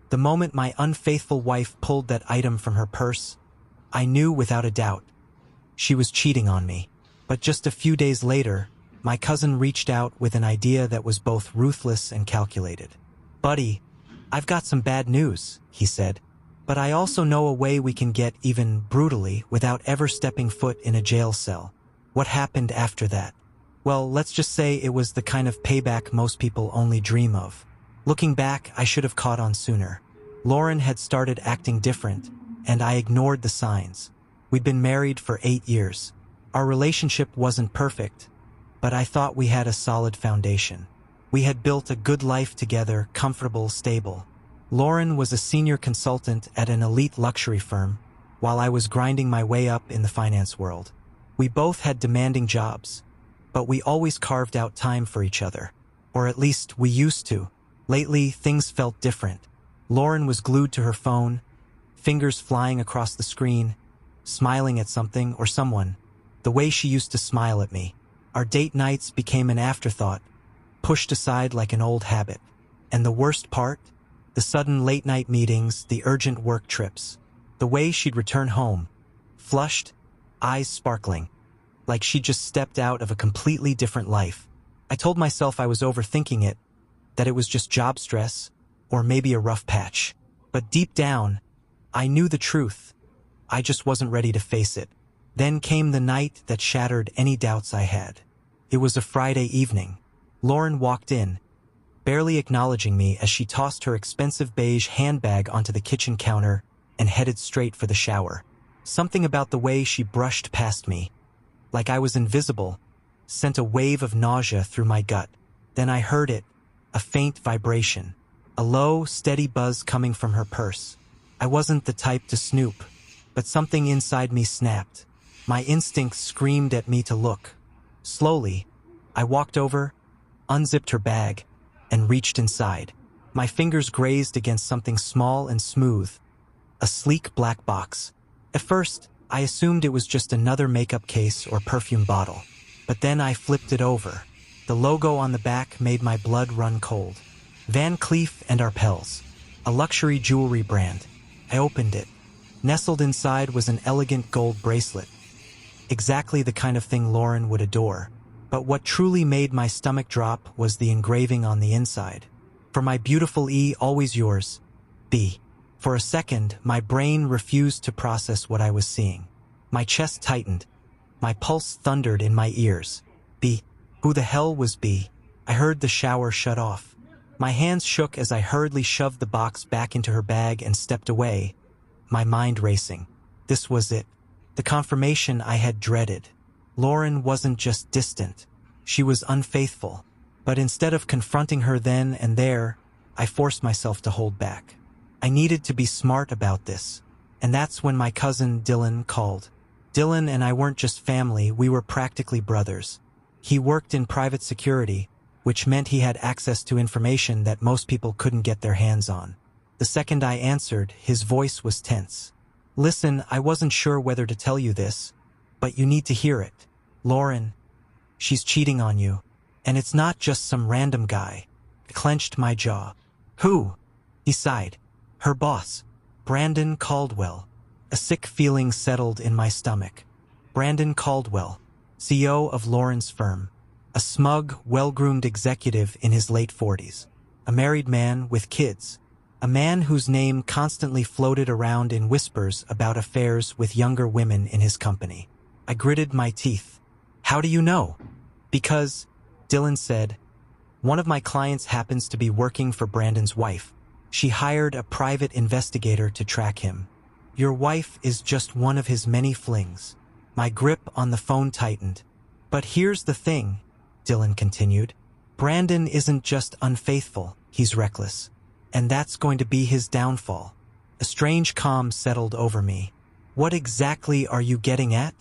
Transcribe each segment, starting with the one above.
The moment my unfaithful wife pulled that item from her purse, I knew without a doubt she was cheating on me. But just a few days later, my cousin reached out with an idea that was both ruthless and calculated. "Buddy, I've got some bad news," he said. "But I also know a way we can get even brutally without ever stepping foot in a jail cell." What happened after that? Well, let's just say it was the kind of payback most people only dream of. Looking back, I should have caught on sooner. Lauren had started acting different, and I ignored the signs. We'd been married for 8 years. Our relationship wasn't perfect, but I thought we had a solid foundation. We had built a good life together, comfortable, stable. Lauren was a senior consultant at an elite luxury firm, while I was grinding my way up in the finance world. We both had demanding jobs, but we always carved out time for each other. Or at least we used to. Lately, things felt different. Lauren was glued to her phone, fingers flying across the screen, smiling at something or someone, the way she used to smile at me. Our date nights became an afterthought, pushed aside like an old habit. And the worst part? The sudden late-night meetings, the urgent work trips. The way she'd return home, flushed, eyes sparkling, like she'd just stepped out of a completely different life. I told myself I was overthinking it, that it was just job stress, or maybe a rough patch. But deep down, I knew the truth. I just wasn't ready to face it. Then came the night that shattered any doubts I had. It was a Friday evening. Lauren walked in, barely acknowledging me as she tossed her expensive beige handbag onto the kitchen counter and headed straight for the shower. Something about the way she brushed past me, like I was invisible, sent a wave of nausea through my gut. Then I heard it, a faint vibration, a low, steady buzz coming from her purse. I wasn't the type to snoop, but something inside me snapped. My instincts screamed at me to look. Slowly, I walked over, unzipped her bag, and reached inside. My fingers grazed against something small and smooth, a sleek black box. At first, I assumed it was just another makeup case or perfume bottle. But then I flipped it over. The logo on the back made my blood run cold. Van Cleef & Arpels, a luxury jewelry brand. I opened it. Nestled inside was an elegant gold bracelet. Exactly the kind of thing Lauren would adore. But what truly made my stomach drop was the engraving on the inside. "For my beautiful E, always yours, B." For a second, my brain refused to process what I was seeing. My chest tightened. My pulse thundered in my ears. B. Who the hell was B? I heard the shower shut off. My hands shook as I hurriedly shoved the box back into her bag and stepped away, my mind racing. This was it. The confirmation I had dreaded. Lauren wasn't just distant. She was unfaithful. But instead of confronting her then and there, I forced myself to hold back. I needed to be smart about this. And that's when my cousin Dylan called. Dylan and I weren't just family, we were practically brothers. He worked in private security, which meant he had access to information that most people couldn't get their hands on. The second I answered, his voice was tense. "Listen, I wasn't sure whether to tell you this, but you need to hear it. Lauren, she's cheating on you. And it's not just some random guy." I clenched my jaw. "Who?" He sighed. "Her boss, Brandon Caldwell." A sick feeling settled in my stomach. Brandon Caldwell, CEO of Lauren's firm. A smug, well-groomed executive in his late 40s. A married man with kids. A man whose name constantly floated around in whispers about affairs with younger women in his company. I gritted my teeth. "How do you know?" "Because," Dylan said, "one of my clients happens to be working for Brandon's wife. She hired a private investigator to track him. Your wife is just one of his many flings." My grip on the phone tightened. "But here's the thing," Dylan continued. "Brandon isn't just unfaithful, he's reckless. And that's going to be his downfall." A strange calm settled over me. "What exactly are you getting at?"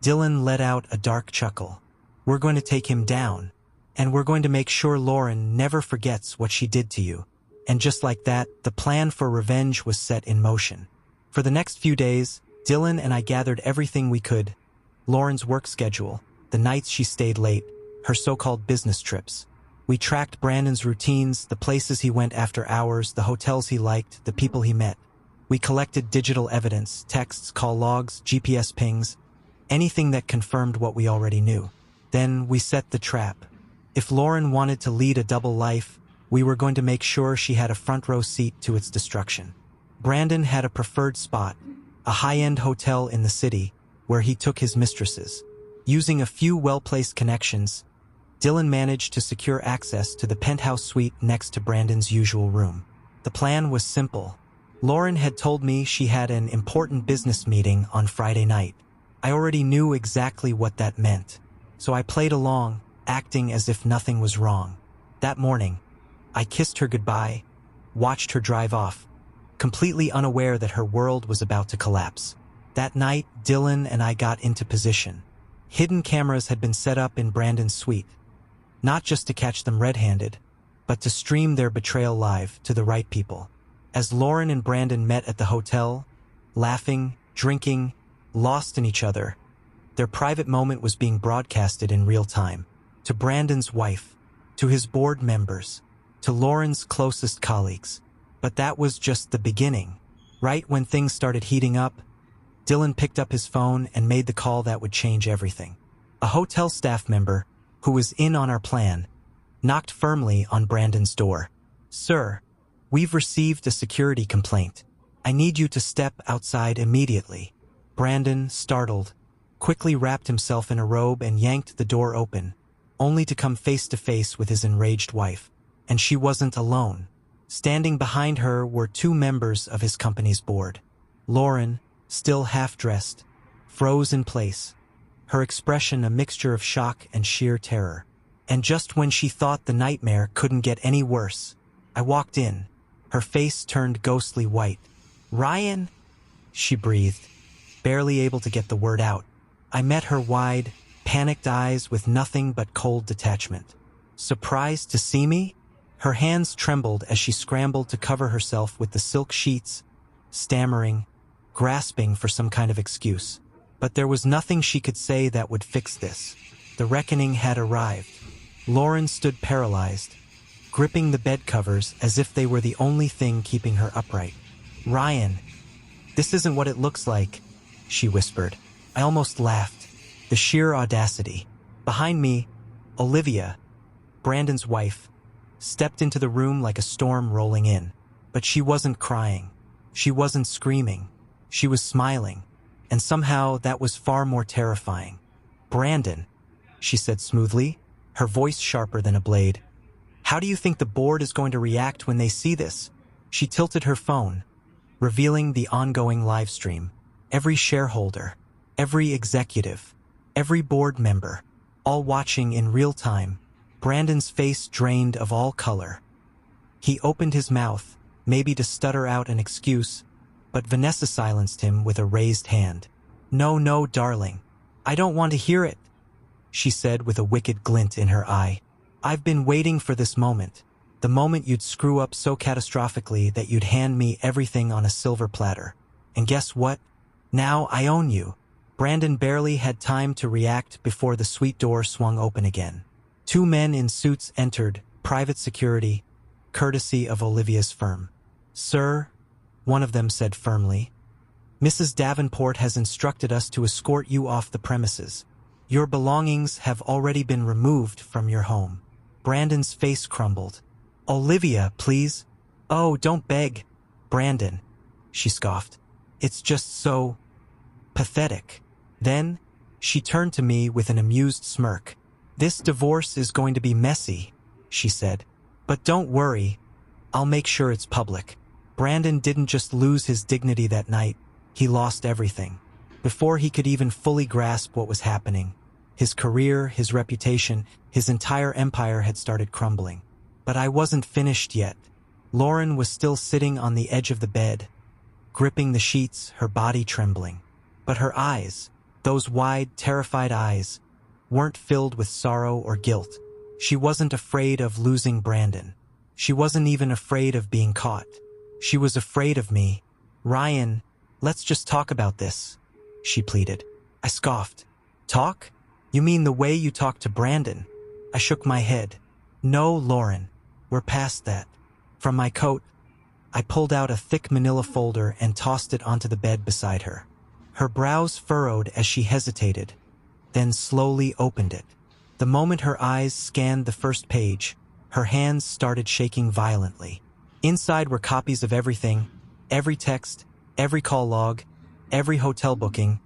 Dylan let out a dark chuckle. "We're going to take him down. And we're going to make sure Lauren never forgets what she did to you." And just like that, the plan for revenge was set in motion. For the next few days, Dylan and I gathered everything we could. Lauren's work schedule, the nights she stayed late, her so-called business trips. We tracked Brandon's routines, the places he went after hours, the hotels he liked, the people he met. We collected digital evidence, texts, call logs, GPS pings, anything that confirmed what we already knew. Then we set the trap. If Lauren wanted to lead a double life, we were going to make sure she had a front row seat to its destruction. Brandon had a preferred spot, a high-end hotel in the city, where he took his mistresses. Using a few well-placed connections, Dylan managed to secure access to the penthouse suite next to Brandon's usual room. The plan was simple. Lauren had told me she had an important business meeting on Friday night. I already knew exactly what that meant, so I played along, acting as if nothing was wrong. That morning, I kissed her goodbye, watched her drive off, completely unaware that her world was about to collapse. That night, Dylan and I got into position. Hidden cameras had been set up in Brandon's suite, not just to catch them red-handed, but to stream their betrayal live to the right people. As Lauren and Brandon met at the hotel, laughing, drinking, lost in each other, their private moment was being broadcasted in real time. To Brandon's wife, to his board members, to Lauren's closest colleagues. But that was just the beginning. Right when things started heating up, Dylan picked up his phone and made the call that would change everything. A hotel staff member, who was in on our plan, knocked firmly on Brandon's door. "Sir, we've received a security complaint. I need you to step outside immediately." Brandon, startled, quickly wrapped himself in a robe and yanked the door open, only to come face to face with his enraged wife. And she wasn't alone. Standing behind her were two members of his company's board. Lauren, still half-dressed, froze in place, her expression a mixture of shock and sheer terror. And just when she thought the nightmare couldn't get any worse, I walked in, her face turned ghostly white. "Ryan," she breathed, barely able to get the word out. I met her wide, panicked eyes with nothing but cold detachment. Surprised to see me? Her hands trembled as she scrambled to cover herself with the silk sheets, stammering, grasping for some kind of excuse. But there was nothing she could say that would fix this. The reckoning had arrived. Lauren stood paralyzed, gripping the bed covers as if they were the only thing keeping her upright. "Ryan, this isn't what it looks like," she whispered. I almost laughed. The sheer audacity. Behind me, Olivia, Brandon's wife, stepped into the room like a storm rolling in. But she wasn't crying. She wasn't screaming. She was smiling. And somehow that was far more terrifying. "Brandon," she said smoothly, her voice sharper than a blade. "How do you think the board is going to react when they see this?" She tilted her phone, revealing the ongoing live stream. Every shareholder, every executive, every board member, all watching in real time. Brandon's face drained of all color. He opened his mouth, maybe to stutter out an excuse, but Vanessa silenced him with a raised hand. "No, no, darling. I don't want to hear it," she said with a wicked glint in her eye. "I've been waiting for this moment. The moment you'd screw up so catastrophically that you'd hand me everything on a silver platter. And guess what? Now I own you." Brandon barely had time to react before the suite door swung open again. Two men in suits entered, private security, courtesy of Olivia's firm. "Sir," one of them said firmly, "Mrs. Davenport has instructed us to escort you off the premises. Your belongings have already been removed from your home." Brandon's face crumbled. "Olivia, please." "Oh, don't beg, Brandon," she scoffed. "It's just so pathetic." Then, she turned to me with an amused smirk. "This divorce is going to be messy," she said. "But don't worry, I'll make sure it's public." Brandon didn't just lose his dignity that night, he lost everything. Before he could even fully grasp what was happening, his career, his reputation, his entire empire had started crumbling. But I wasn't finished yet. Lauren was still sitting on the edge of the bed, gripping the sheets, her body trembling. But her eyes, those wide, terrified eyes, weren't filled with sorrow or guilt. She wasn't afraid of losing Brandon. She wasn't even afraid of being caught. She was afraid of me. "Ryan, let's just talk about this," she pleaded. I scoffed. "Talk? You mean the way you talked to Brandon?" I shook my head. No, Lauren. We're past that. From my coat, I pulled out a thick manila folder and tossed it onto the bed beside her. Her brows furrowed as she hesitated, then slowly opened it. The moment her eyes scanned the first page, her hands started shaking violently. Inside were copies of everything, every text, every call log, every hotel booking,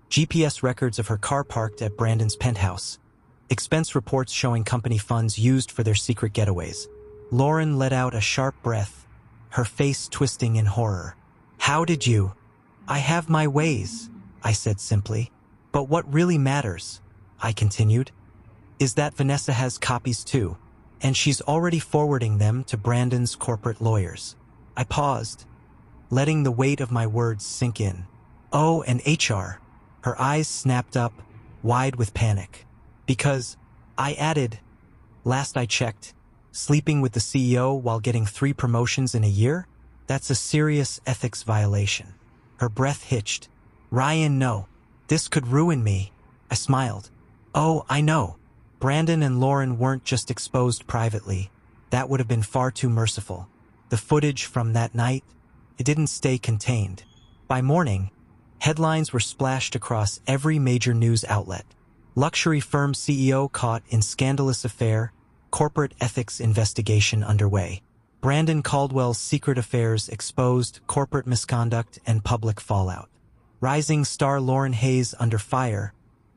GPS records of her car parked at Brandon's penthouse, expense reports showing company funds used for their secret getaways. Lauren let out a sharp breath, her face twisting in horror. How did you? I have my ways, I said simply. But what really matters, I continued, is that Vanessa has copies too, and she's already forwarding them to Brandon's corporate lawyers. I paused, letting the weight of my words sink in. Oh, and HR. Her eyes snapped up, wide with panic. Because, I added, last I checked, sleeping with the CEO while getting 3 promotions in a year? That's a serious ethics violation. Her breath hitched. Ryan, no. This could ruin me. I smiled. Oh, I know. Brandon and Lauren weren't just exposed privately. That would have been far too merciful. The footage from that night, it didn't stay contained. By morning, headlines were splashed across every major news outlet. Luxury firm CEO caught in scandalous affair, corporate ethics investigation underway. Brandon Caldwell's secret affairs exposed, corporate misconduct and public fallout. Rising star Lauren Hayes under fire.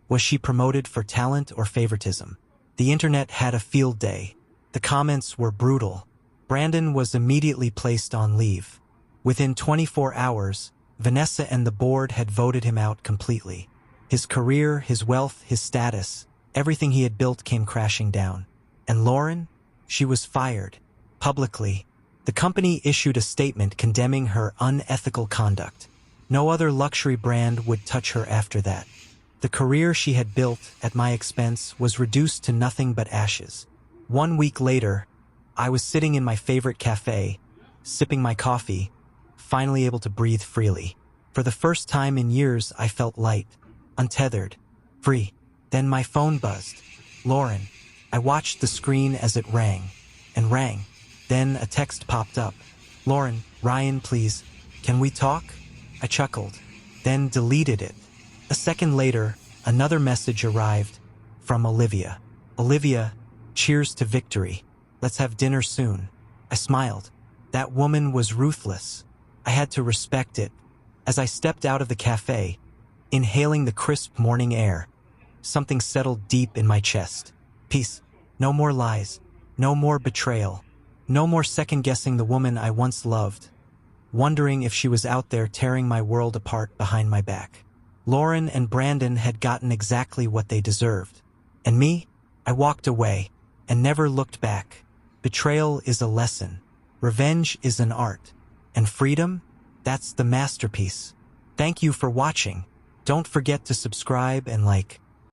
Was she promoted for talent or favoritism? The internet had a field day. The comments were brutal. Brandon was immediately placed on leave. Within 24 hours, Vanessa and the board had voted him out completely. His career, his wealth, his status, everything he had built came crashing down. And Lauren? She was fired. Publicly. The company issued a statement condemning her unethical conduct. No other luxury brand would touch her after that. The career she had built, at my expense, was reduced to nothing but ashes. 1 week later, I was sitting in my favorite cafe, sipping my coffee, finally able to breathe freely. For the first time in years, I felt light, untethered, free. Then my phone buzzed. Lauren. I watched the screen as it rang, and rang. Then a text popped up. Lauren, Ryan, please, can we talk? I chuckled, then deleted it. A second later, another message arrived from Olivia. Olivia, cheers to victory. Let's have dinner soon. I smiled. That woman was ruthless. I had to respect it. As I stepped out of the cafe, inhaling the crisp morning air, something settled deep in my chest. Peace. No more lies. No more betrayal. No more second-guessing the woman I once loved, wondering if she was out there tearing my world apart behind my back. Lauren and Brandon had gotten exactly what they deserved. And me? I walked away and never looked back. Betrayal is a lesson. Revenge is an art. And freedom? That's the masterpiece. Thank you for watching. Don't forget to subscribe and like.